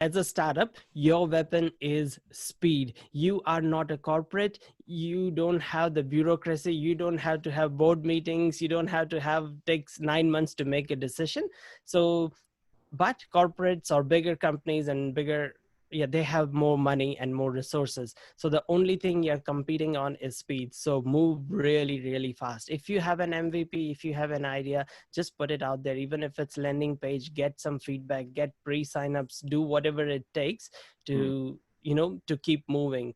as a startup, your weapon is speed. You are not a corporate. You don't have the bureaucracy. You don't have to have board meetings. You don't have to have takes 9 months to make a decision. So but corporates or bigger companies and bigger, yeah, they have more money and more resources, so the only thing you're competing on is speed. So move really really fast. If you have an MVP, if you have an idea, just put it out there. Even if it's landing page, get some feedback, get pre-signups, do whatever it takes to, to keep moving.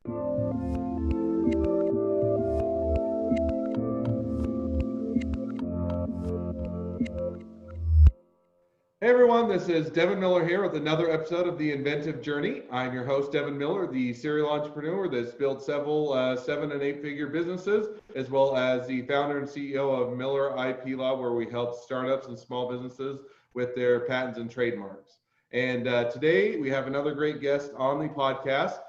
Hey everyone, this is Devin Miller here with another episode of the Inventive Journey. I'm your host, Devin Miller, the serial entrepreneur that's built several 7- and 8-figure businesses, as well as the founder and CEO of Miller IP Law, where we help startups and small businesses with their patents and trademarks. And today we have another great guest on the podcast.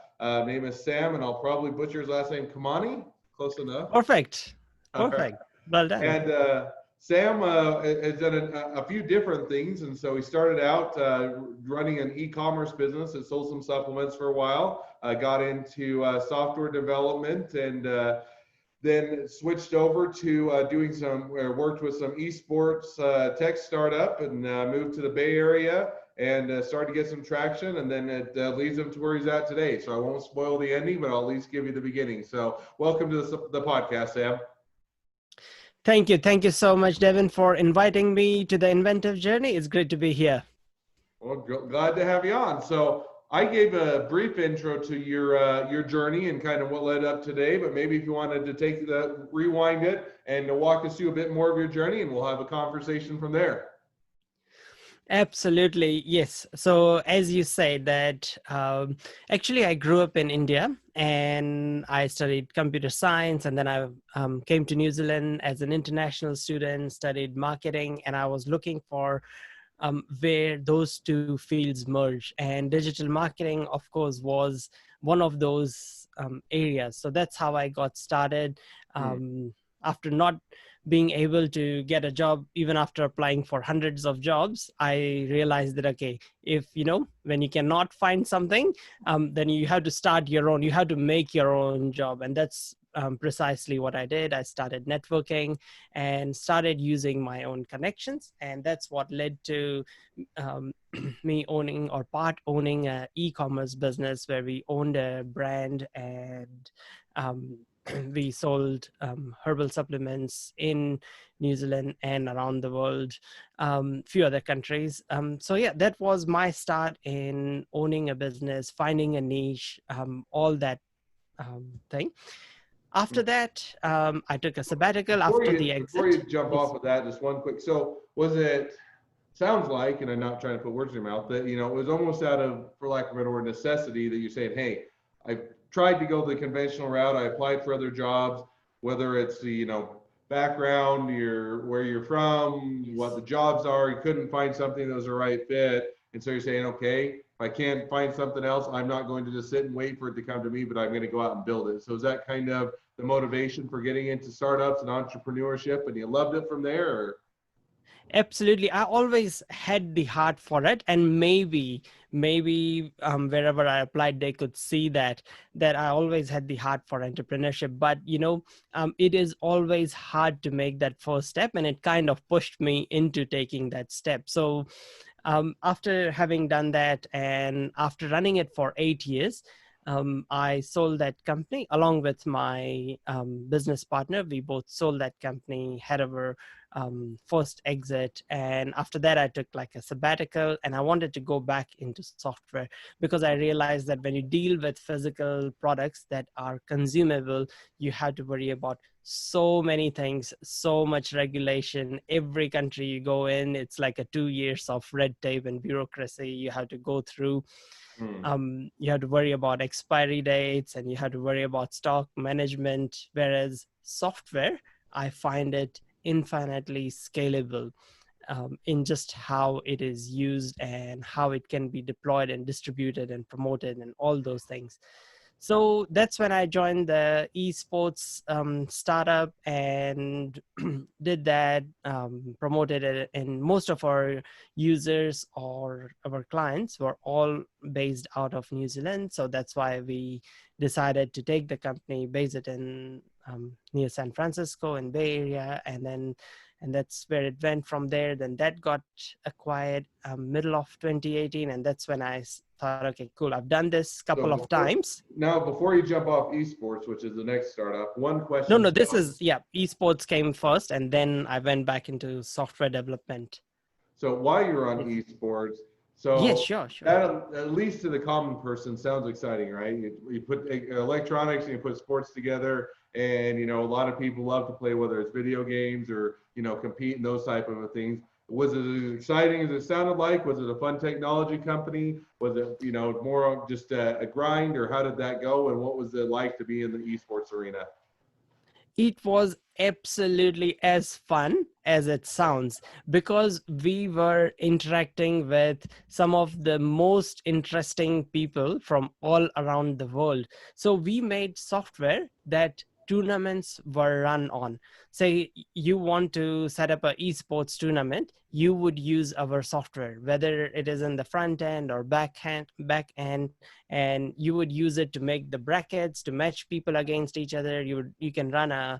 Name is Sam, and I'll probably butcher his last name, Kamani. Close enough. Perfect. All right. Perfect. Well done. And Sam has done a few different things. And so he started out running an e-commerce business that sold some supplements for a while, got into software development, and then switched over to doing worked with some esports tech startup, and moved to the Bay Area and started to get some traction, and then it leads him to where he's at today. So I won't spoil the ending, but I'll at least give you the beginning. So welcome to the podcast, Sam. Thank you. Thank you so much, Devin, for inviting me to the Inventive Journey. It's great to be here. Well, glad to have you on. So I gave a brief intro to your journey and kind of what led up today, but maybe if you wanted to rewind it and to walk us through a bit more of your journey, and we'll have a conversation from there. Absolutely, yes. So as you said that, actually I grew up in India and I studied computer science, and then I came to New Zealand as an international student, studied marketing, and I was looking for where those two fields merge. And digital marketing, of course, was one of those areas. So that's how I got started. After not being able to get a job, even after applying for hundreds of jobs, I realized that, okay, if, when you cannot find something, then you have to start your own, you have to make your own job. And that's precisely what I did. I started networking and started using my own connections. And that's what led to me owning or part owning an e-commerce business where we owned a brand, and we sold herbal supplements in New Zealand and around the world, few other countries. So yeah, that was my start in owning a business, finding a niche, all that thing. After that, I took a sabbatical after the Before exit. you jump Yes. off of that, just one quick. So was it? Sounds like, and I'm not trying to put words in your mouth, that it was almost out of, for lack of a better word, necessity, that you're saying, hey, I tried to go the conventional route. I applied for other jobs, whether it's the background, where you're from, what the jobs are. You couldn't find something that was the right fit, and so you're saying, okay, if I can't find something else, I'm not going to just sit and wait for it to come to me, but I'm going to go out and build it. So is that kind of the motivation for getting into startups and entrepreneurship, and you loved it from there? Or? Absolutely. I always had the heart for it, and maybe wherever I applied, they could see that I always had the heart for entrepreneurship. But it is always hard to make that first step, and it kind of pushed me into taking that step. So after having done that, and after running it for 8 years, I sold that company along with my business partner. We both sold that company, had our first exit. And after that, I took like a sabbatical, and I wanted to go back into software, because I realized that when you deal with physical products that are consumable, you have to worry about so many things, so much regulation. Every country you go in, it's like a 2 years of red tape and bureaucracy you have to go through. You have to worry about expiry dates, and you have to worry about stock management. Whereas software, I find it infinitely scalable in just how it is used and how it can be deployed and distributed and promoted and all those things. So that's when I joined the esports startup and did that, promoted it, and most of our users or our clients were all based out of New Zealand. So that's why we decided to take the company, base it in near San Francisco and Bay Area, and that's where it went from there. Then that got acquired middle of 2018, and that's when I thought, okay, cool, I've done this couple So of times. before you jump off esports, which is the next startup, one No, question. no, this is, yeah, esports came first, and then I went back into software development. So while you're on Yes, esports, yes, so sure, sure. that at least to the common person sounds exciting, right? You put electronics and you put sports together, and a lot of people love to play, whether it's video games or compete and those type of things. Was it as exciting as it sounded like? Was it a fun technology company? Was it more of just a grind, or how did that go? And what was it like to be in the esports arena? It was absolutely as fun as it sounds, because we were interacting with some of the most interesting people from all around the world. So we made software that tournaments were run on. Say you want to set up a esports tournament, you would use our software, whether it is in the front end or back end, and you would use it to make the brackets, to match people against each other. You can run a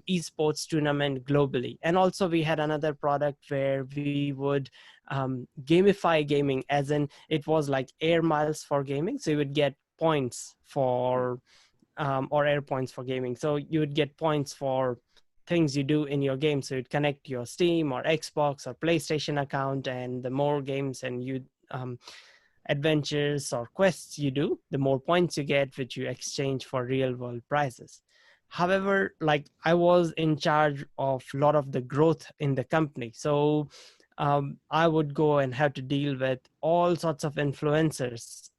esports tournament globally. And also we had another product where we would gamify gaming, as in it was like air miles for gaming. So you would get points for or air points for gaming. So you would get points for things you do in your game. So you'd connect your Steam or Xbox or PlayStation account, and the more games and you adventures or quests you do, the more points you get, which you exchange for real world prizes. However, like I was in charge of a lot of the growth in the company. So I would go and have to deal with all sorts of influencers,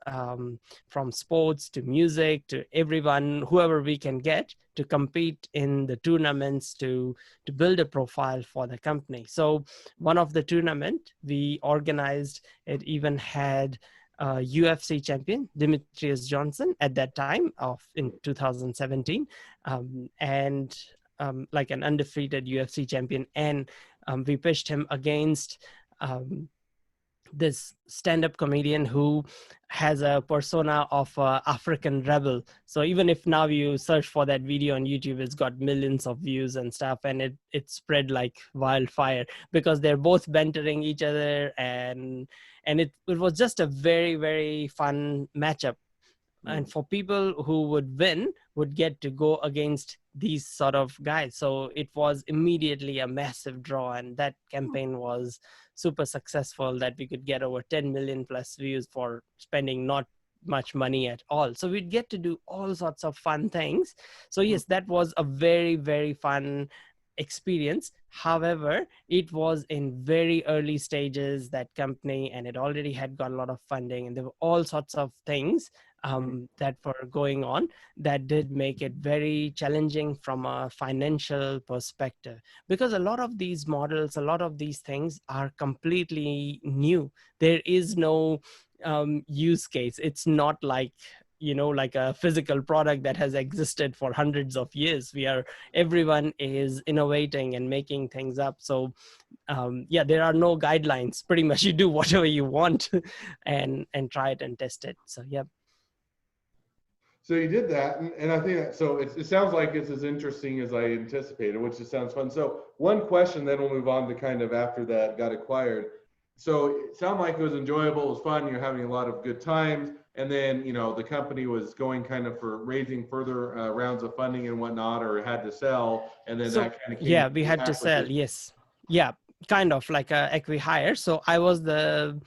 from sports to music to everyone, whoever we can get to compete in the tournaments to build a profile for the company. So one of the tournament we organized, it even had UFC champion Demetrius Johnson at that time of in 2017, and like an undefeated UFC champion, and we pitched him against um, this stand-up comedian who has a persona of a African rebel. So even if now you search for that video on YouTube, it's got millions of views and stuff, and it spread like wildfire because they're both bantering each other, and it was just a very, very fun matchup. And for people who would win would get to go against these sort of guys. So it was immediately a massive draw, and that campaign was super successful, that we could get over 10 million plus views for spending not much money at all. So we'd get to do all sorts of fun things. So yes, that was a very, very fun experience. However, it was in very early stages, that company, and it already had got a lot of funding, and there were all sorts of things that were going on that did make it very challenging from a financial perspective, because a lot of these models, a lot of these things are completely new. There is no use case. It's not like like a physical product that has existed for hundreds of years. Everyone is innovating and making things up. So yeah, there are no guidelines. Pretty much you do whatever you want and try it and test it. So yeah. So you did that, and I think that, so it sounds like it's as interesting as I anticipated, which just sounds fun. So one question, then we'll move on to kind of after that got acquired. So it sounded like it was enjoyable, it was fun, you're having a lot of good times, and then the company was going kind of for raising further rounds of funding and whatnot, or had to sell, and then So that kind of came yeah, to we the had to sell. acquisition. Yes, yeah, kind of like a acqui-hire. So I was the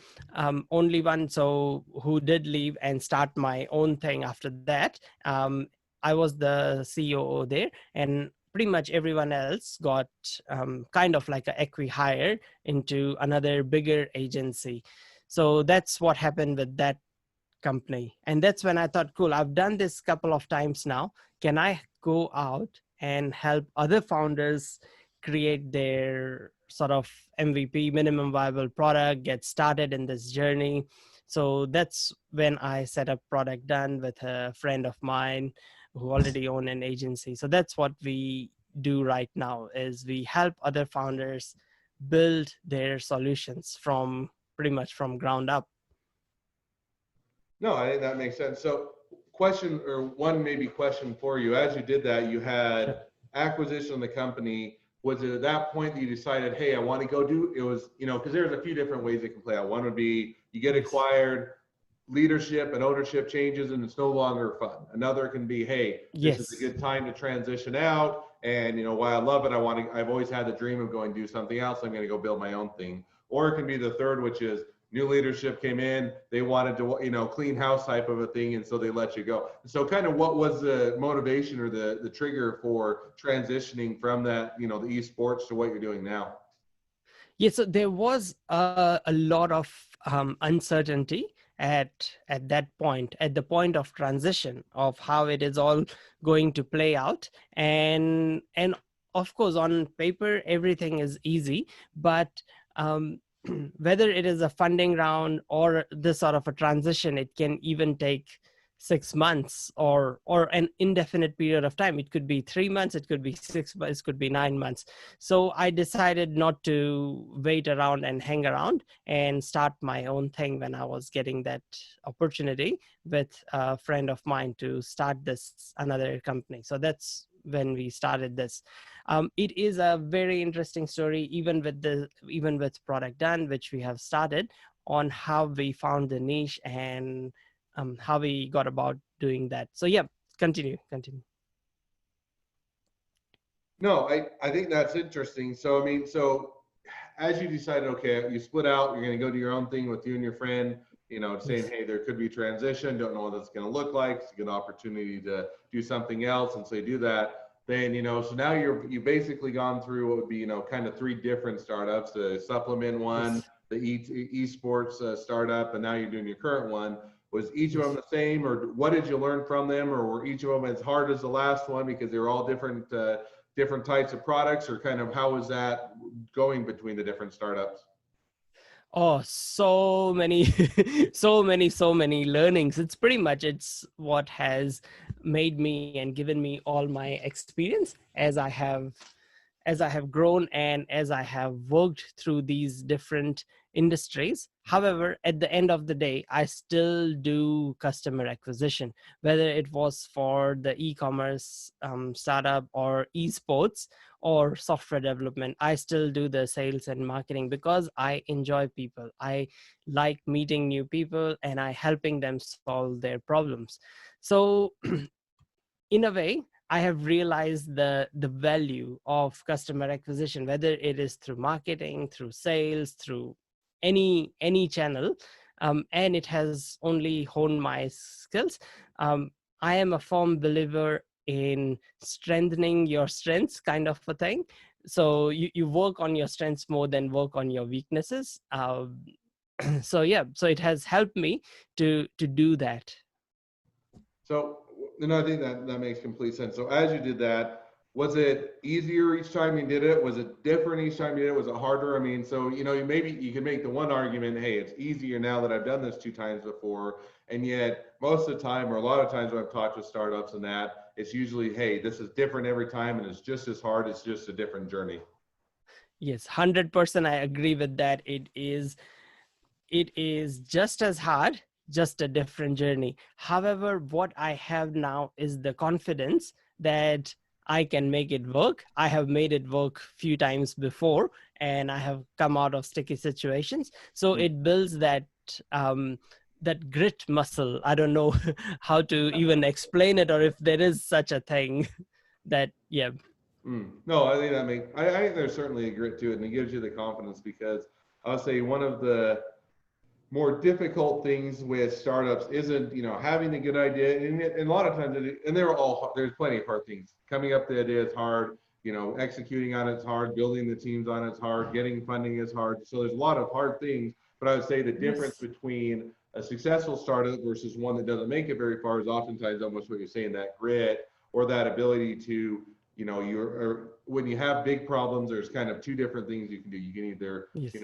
only one so who did leave and start my own thing after that. I was the COO there, and pretty much everyone else got kind of like a acqui-hire into another bigger agency. So that's what happened with that company. And that's when I thought, cool, I've done this couple of times now. Can I go out and help other founders create their sort of MVP, minimum viable product, get started in this journey? So that's when I set up Product Done with a friend of mine who already own an agency. So that's what we do right now, is we help other founders build their solutions from pretty much from ground up. No, I think that makes sense. So question, or one maybe question for you, as you did that, you Sure. had acquisition of the company. Was it at that point that you decided, hey, I want to go do it? Was, because there's a few different ways it can play out. One would be you get Yes. acquired, leadership and ownership changes, and it's no longer fun. Another can be, hey, this is a Yes. good time to transition out. And while I love it, I've always had the dream of going do something else. I'm going to go build my own thing. Or it can be the third, which is new leadership came in, they wanted to, clean house type of a thing, and so they let you go. So kind of what was the motivation or the trigger for transitioning from that, the esports to what you're doing now? Yeah, so there was a lot of uncertainty at that point, at the point of transition of how it is all going to play out, and of course on paper everything is easy, but um, whether it is a funding round or this sort of a transition, it can even take 6 months or an indefinite period of time. It could be 3 months, it could be 6 months, it could be 9 months. So I decided not to wait around and hang around and start my own thing when I was getting that opportunity with a friend of mine to start this another company. So that's when we started this. It is a very interesting story, even with Product Done, which we have started, on how we found the niche and how we got about doing that. So yeah, continue. No, I think that's interesting. So, I mean, so as you decided, okay, you split out, you're going to go do your own thing with you and your friend, saying, Yes. hey, there could be transition, don't know what that's going to look like. It's a good opportunity to do something else. And so you do that. Then, so now you've basically gone through what would be, kind of three different startups, the supplement one, Yes. the esports startup, and now you're doing your current one. Was each of them Yes. the same, or what did you learn from them, or were each of them as hard as the last one because they were all different types of products, or kind of how was that going between the different startups? Oh, so many, so many learnings. It's what has made me and given me all my experience as I have grown and as I have worked through these different industries. However, at the end of the day, I still do customer acquisition, whether it was for the e-commerce startup or esports or software development. I still do the sales and marketing because I enjoy people. I like meeting new people and I helping them solve their problems. So in a way, I have realized the value of customer acquisition, whether it is through marketing, through sales, through any channel, and it has only honed my skills. I am a firm believer in strengthening your strengths, kind of a thing. So you work on your strengths more than work on your weaknesses. So yeah, so it has helped me to do that. So, I think that makes complete sense. So as you did that, was it easier each time you did it? Was it different each time you did it? Was it harder? I mean, so, maybe you could make the one argument, hey, it's easier now that I've done this two times before. And yet most of the time, or a lot of times when I've talked with startups and that, it's usually, hey, this is different every time and it's just as hard. It's just a different journey. Yes, 100% I agree with that. It is just as hard, just a different journey. However, what I have now is the confidence that I can make it work. I have made it work few times before and I have come out of sticky situations. So Mm. it builds um that grit muscle. I don't know how to even explain it, or if there is such a thing. That yeah. No, I think I think there's certainly a grit to it, and it gives you the confidence because I'll say one of the more difficult things with startups isn't, having a good idea, and a lot of times, and there's plenty of hard things. Coming up with the idea is hard, executing on it's hard, building the teams on it's hard, getting funding is hard. So there's a lot of hard things, but I would say the difference Yes. between a successful startup versus one that doesn't make it very far is oftentimes almost what you're saying, that grit or that ability to, when you have big problems, there's kind of two different things you can do. You can either, Yes.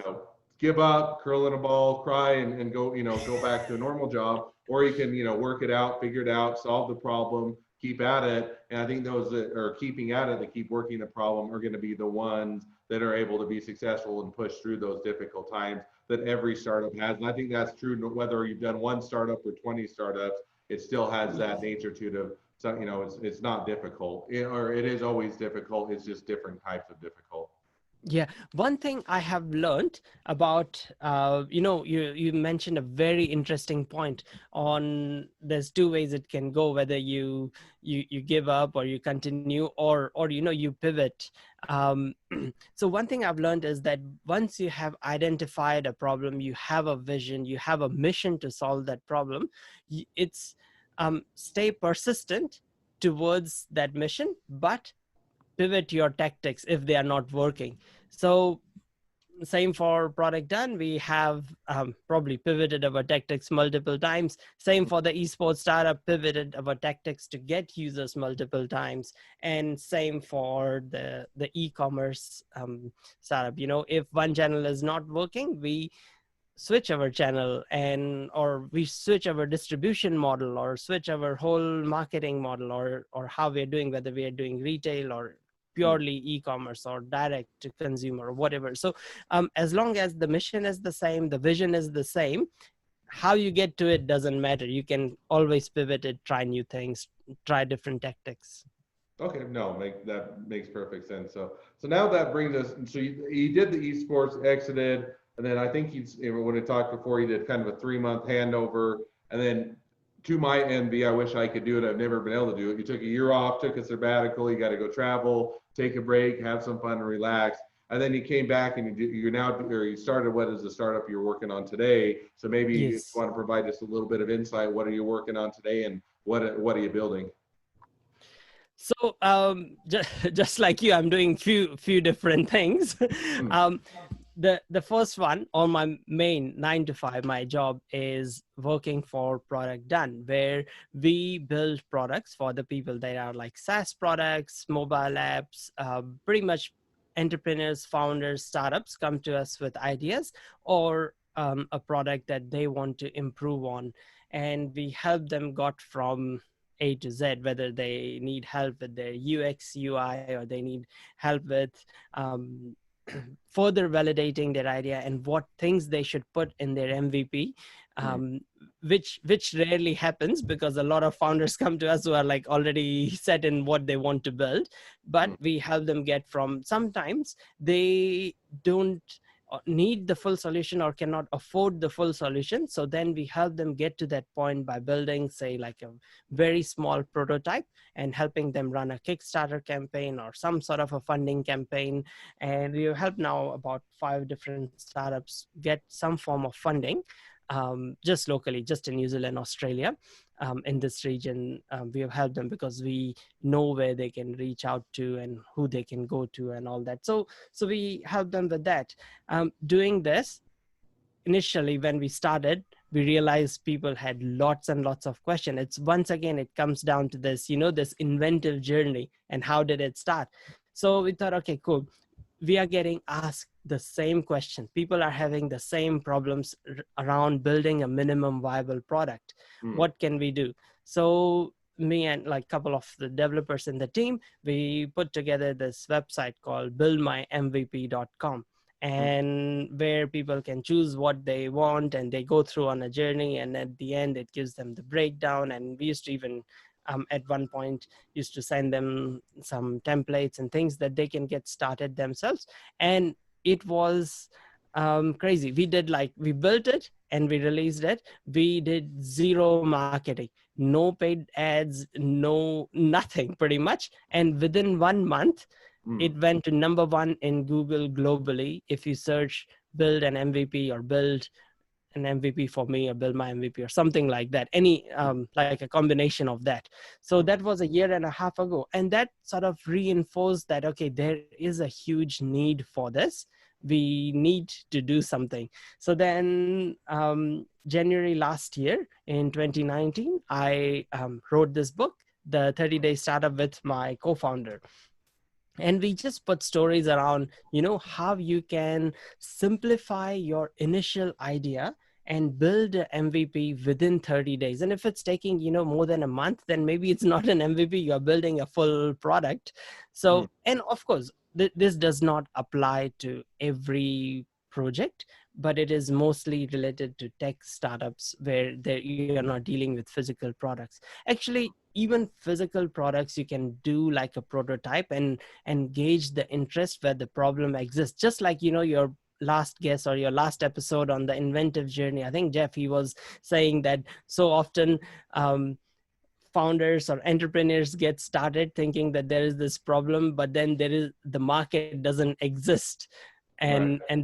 give up, curl in a ball, cry, and go, go back to a normal job, or you can, work it out, figure it out, solve the problem, keep at it. And I think those that are keeping at it, that keep working the problem, are going to be the ones that are able to be successful and push through those difficult times that every startup has. And I think that's true whether you've done one startup or 20 startups, it still has that nature to it of, so, it's not difficult, or it is always difficult. It's just different types of difficult. Yeah, one thing I have learned about, you mentioned a very interesting point on there's two ways it can go, whether you give up or you continue, or you pivot. So one thing I've learned is that once you have identified a problem, you have a vision, you have a mission to solve that problem. It's stay persistent towards that mission, but pivot your tactics if they are not working. So same for product done. We have probably pivoted our tactics multiple times. Same for the esports startup, pivoted our tactics to get users multiple times. And same for the e-commerce startup. If one channel is not working, we switch our channel, or we switch our distribution model, or switch our whole marketing model, or how we're doing, whether we are doing retail or purely e-commerce or direct to consumer or whatever. So as long as the mission is the same, the vision is the same, how you get to it doesn't matter. You can always pivot it, try new things, try different tactics. Okay, no, that makes perfect sense. So now that brings us. So you did the esports, exited, and then I think when we talked before, you did kind of a 3-month handover, and then to my envy, I wish I could do it. I've never been able to do it. You took a year off, took a sabbatical. You got to go travel, take a break, have some fun, and relax. And then you came back and you started what is the startup you're working on today. So maybe you just Yes. want to provide just a little bit of insight. What are you working on today, and what are you building? So just like you, I'm doing few different things. Hmm. um, the first one on my main 9 to 5, my job is working for Product Done, where we build products for the people that are like SaaS products, mobile apps, pretty much entrepreneurs, founders, startups come to us with ideas or a product that they want to improve on, and we help them got from A to Z, whether they need help with their UX, UI, or they need help with further validating their idea and what things they should put in their MVP, which rarely happens because a lot of founders come to us who are like already set in what they want to build. But we help them get from, sometimes they don't need the full solution or cannot afford the full solution. So then we help them get to that point by building, say, like a very small prototype and helping them run a Kickstarter campaign or some sort of a funding campaign. And we have helped now about 5 different startups get some form of funding, just locally, just in New Zealand, Australia. In this region, we have helped them because we know where they can reach out to and who they can go to and all that. So we help them with that. Doing this, initially when we started, we realized people had lots and lots of questions. It's once again, it comes down to this, this inventive journey and how did it start. So we thought, okay, cool. We are getting asked the same question. People are having the same problems around building a minimum viable product. What can we do? So me and like a couple of the developers in the team, we put together this website called buildmymvp.com, and where people can choose what they want and they go through on a journey, and at the end it gives them the breakdown. And we used to even at one point used to send them some templates and things that they can get started themselves. And it was crazy. We built it and we released it. We did zero marketing, no paid ads, no nothing pretty much. And within 1 month, it went to #1 in Google globally. If you search build an MVP or build an MVP for me or build my MVP or something like that, any like a combination of that. So that was a year and a half ago. And that sort of reinforced that, okay, there is a huge need for this. We need to do something. So then January last year in 2019, I wrote this book, The 30-Day Startup, with my co-founder. And we just put stories around, how you can simplify your initial idea and build an MVP within 30 days. And if it's taking, more than a month, then maybe it's not an MVP, you're building a full product. Mm, So, and of course, this does not apply to every project, but it is mostly related to tech startups where you're not dealing with physical products. Actually, even physical products, you can do like a prototype and gauge the interest where the problem exists. Just like, your last guest or your last episode on the inventive journey, I think Jeff, he was saying that so often founders or entrepreneurs get started thinking that there is this problem, but then the market doesn't exist. right. And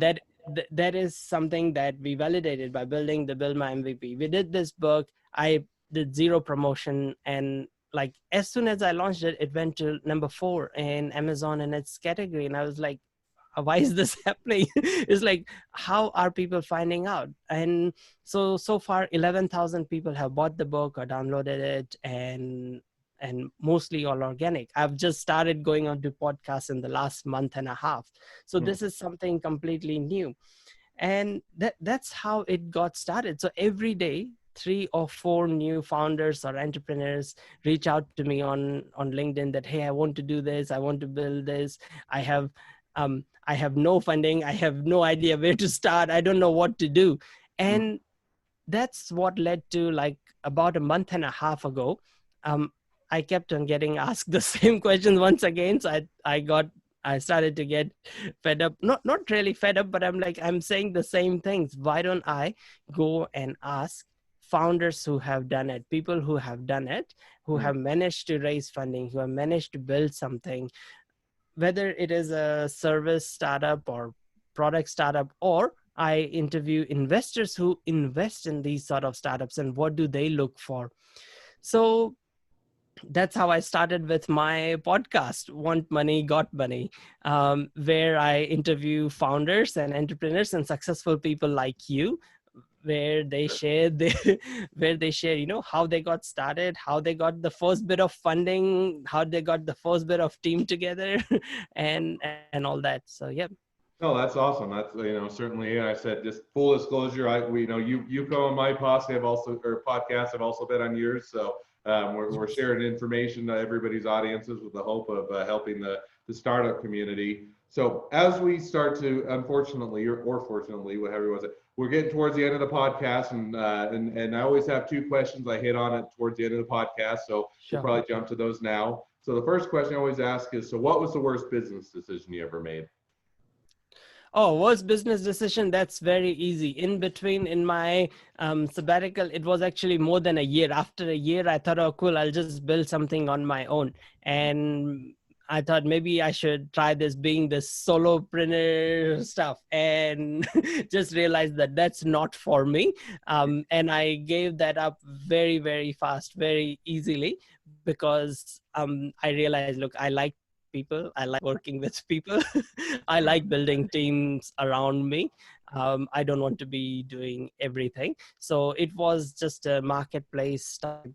that is something that we validated by building the Build My MVP. We did this book. I did zero promotion, and like as soon as I launched it, it went to number 4 in Amazon in its category. And I was like, why is this happening? It's like, how are people finding out? And so far 11,000 people have bought the book or downloaded it, and mostly all organic. I've just started going on to podcasts in the last month and a half, so Mm, this is something completely new. And that's how it got started. So every day 3 or 4 new founders or entrepreneurs reach out to me on LinkedIn that, hey, I want to do this, I want to build this. I have no funding, I have no idea where to start, I don't know what to do. mm, And that's what led to, like, about a month and a half ago, um, I kept on getting asked the same questions once again. So I started to get fed up. Not really fed up, but I'm saying the same things. Why don't I go and ask founders who have done it, people who have done it, who mm. have managed to raise funding, who have managed to build something, whether it is a service startup or product startup, or I interview investors who invest in these sort of startups and what do they look for. So that's how I started with my podcast, Want Money, Got Money, where I interview founders and entrepreneurs and successful people like you, where they share where they share, how they got started, how they got the first bit of funding, how they got the first bit of team together, and all that. So yeah. No, that's awesome. That's, certainly, I said, just full disclosure, you come on my podcast, I've also been on yours. So we're Yes. sharing information to everybody's audiences with the hope of helping the startup community. So as we start to, unfortunately, or fortunately, whatever you want to say, we're getting towards the end of the podcast, and I always have 2 questions I hit on it towards the end of the podcast. So we'll Sure. probably jump to those now. So the first question I always ask is, so what was the worst business decision you ever made? Oh, worst business decision? That's very easy. In between, in my sabbatical, it was actually more than a year. After a year, I thought, oh, cool, I'll just build something on my own. And I thought maybe I should try this, being this solopreneur stuff, and just realized that that's not for me. And I gave that up very, very fast, very easily, because I realized, look, I like people, I like working with people. I like building teams around me. I don't want to be doing everything. So it was just a marketplace type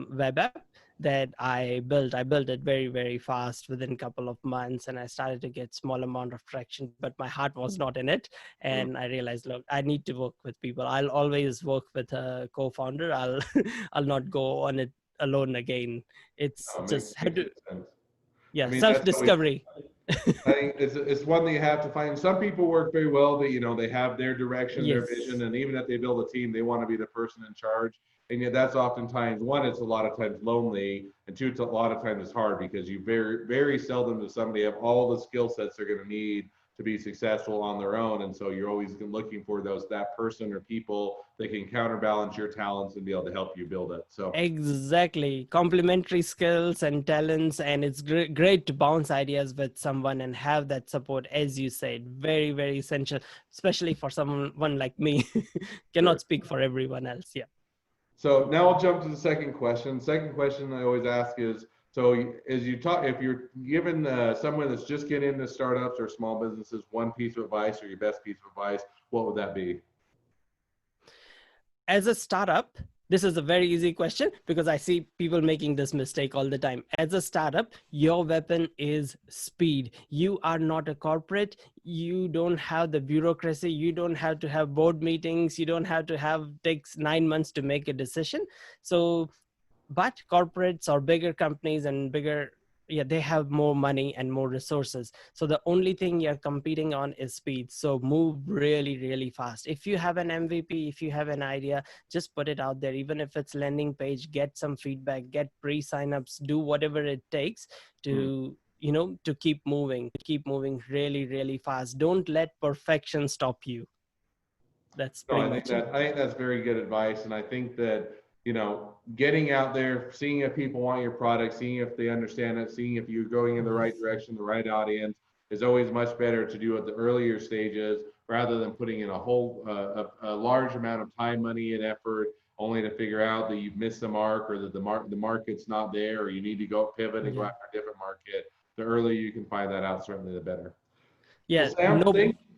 web app that I built. I built it very, very fast within a couple of months, and I started to get small amount of traction, but my heart was not in it. Mm, And I realized, look, I need to work with people. I'll always work with a co-founder. I'll not go on it alone again. It's no, just had makes to, good sense. I yeah, mean, that's always, self-discovery. I think it's one that you have to find. Some people work very well that, they have their direction, their vision, Yes. and even if they build a team, they want to be the person in charge. And yet that's oftentimes, one, it's a lot of times lonely, and two, it's a lot of times it's hard because you very, very seldom does somebody have all the skill sets they're going to need to be successful on their own. And so you're always looking for that person or people that can counterbalance your talents and be able to help you build it. So Exactly. Complementary skills and talents, and it's great to bounce ideas with someone and have that support, as you said. Very, very essential, especially for someone like me. sure. Cannot speak for everyone else. Yeah. So now I'll jump to the second question. Second question I always ask is, so as you talk, if you're given someone that's just getting into startups or small businesses one piece of advice or your best piece of advice, what would that be? As a startup, This is a very easy question because I see people making this mistake all the time. As a startup, your weapon is speed. You are not a corporate. You don't have the bureaucracy. You don't have to have board meetings. You don't have to have takes 9 months to make a decision. So but corporates or bigger companies and bigger, yeah, they have more money and more resources, so the only thing you're competing on is speed. So move really really fast. If you have an MVP, if you have an idea, just put it out there. Even if it's landing page, get some feedback, get pre-signups, do whatever it takes to to keep moving really really fast. Don't let perfection stop you. That's No, pretty much it. I think that's very good advice, and I think that getting out there, seeing if people want your product, seeing if they understand it, seeing if you're going in the right direction, the right audience, is always much better to do at the earlier stages rather than putting in a whole a large amount of time, money, and effort only to figure out that you've missed the mark or that the market's not there or you need to go pivot and go Yeah, after a different market. The earlier you can find that out, certainly the better. Well, yeah, Sam, no.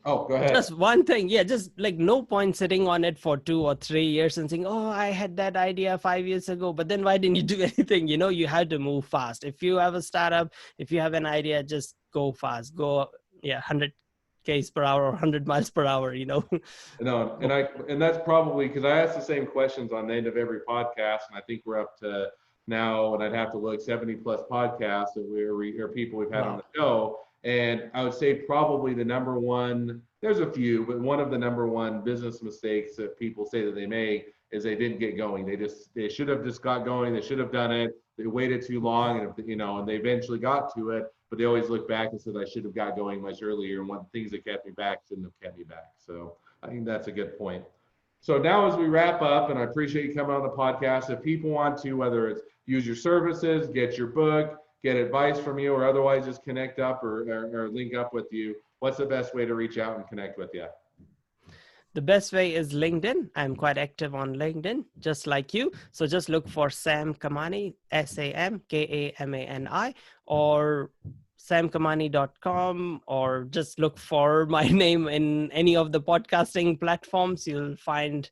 oh, go ahead. Just one thing, yeah, just like no point sitting on it for 2 or 3 years and saying, oh, I had that idea 5 years ago, but then why didn't you do anything? You had to move fast. If you have a startup, if you have an idea, just go fast. Go, yeah, 100 k's per hour or 100 miles per hour. No, Go. and that's probably because I ask the same questions on the end of every podcast, and I think we're up to now, and I'd have to look 70 plus podcasts that or people we've had on Wow. the show, and I would say probably the number one. There's a few, but one of the number one business mistakes that people say that they make is they didn't get going. They should have just got going. They should have done it. They waited too long, and and they eventually got to it, but they always look back and said I should have got going much earlier. And one of the things that kept me back shouldn't have kept me back. So I think that's a good point. So now as we wrap up, and I appreciate you coming on the podcast, if people want to, whether it's use your services, get your book, get advice from you, or otherwise just connect up or link up with you, what's the best way to reach out and connect with you? The best way is LinkedIn. I'm quite active on LinkedIn, just like you. So just look for Sam Kamani, SAMKAMANI, or samkamani.com, or just look for my name in any of the podcasting platforms. You'll find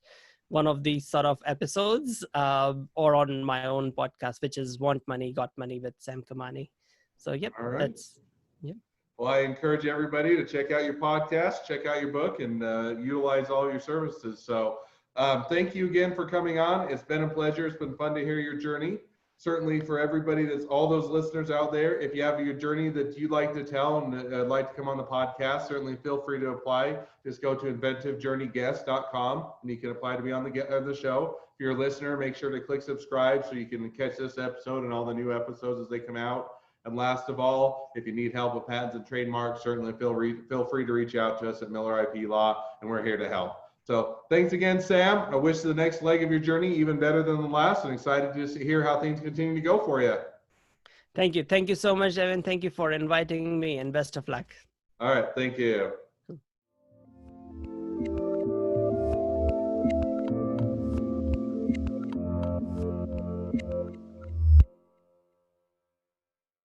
one of these sort of episodes, or on my own podcast, which is Want Money, Got Money with Sam Kamani. So, yep, All right. that's, yep. Well, I encourage everybody to check out your podcast, check out your book, and utilize all your services. So thank you again for coming on. It's been a pleasure. It's been fun to hear your journey. Certainly for everybody that's all those listeners out there, if you have your journey that you'd like to tell and like to come on the podcast, certainly feel free to apply. Just go to inventivejourneyguest.com and you can apply to be on the show. If you're a listener, make sure to click subscribe so you can catch this episode and all the new episodes as they come out. And last of all, if you need help with patents and trademarks, certainly feel free to reach out to us at Miller IP Law, and we're here to help. So thanks again, Sam. I wish the next leg of your journey even better than the last, and excited to hear how things continue to go for you. Thank you. Thank you so much, Evan. Thank you for inviting me, and best of luck. All right. Thank you.